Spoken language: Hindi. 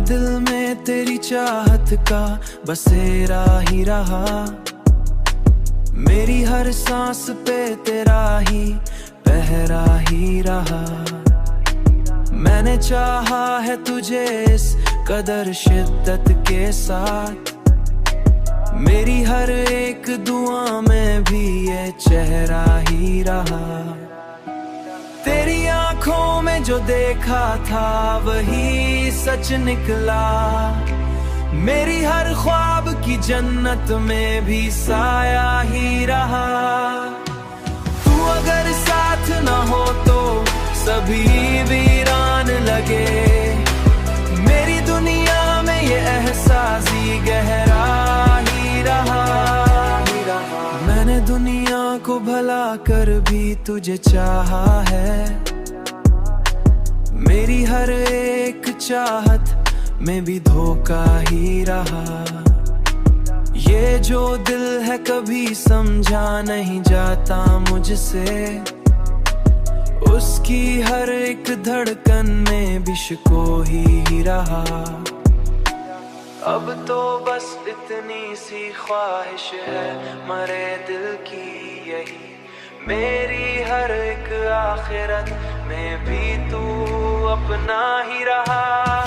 दिल में तेरी चाहत का बसेरा ही रहा। मेरी हर सांस पे तेरा ही पहरा ही रहा। मैंने चाहा है तुझे इस कदर शिद्दत के साथ, मेरी हर एक दुआ में भी ये चेहरा ही रहा। तेरी आंखों में जो देखा था वही सच निकला, मेरी हर ख्वाब की जन्नत में भी साया ही रहा। तू अगर साथ ना हो तो सभी वीरान लगे, मेरी दुनिया में ये एहसास ही गहरा ही रहा। मैंने दुनिया को भला कर भी तुझे चाहा है, मेरी हर एक चाहत में भी धोखा ही रहा। ये जो दिल है कभी समझा नहीं जाता मुझसे, उसकी हर एक धड़कन में भी शिको ही रहा। अब तो बस इतनी सी ख्वाहिश है मरे दिल की यही, मेरी हर एक आखिरत में भी तू अपना ही रहा।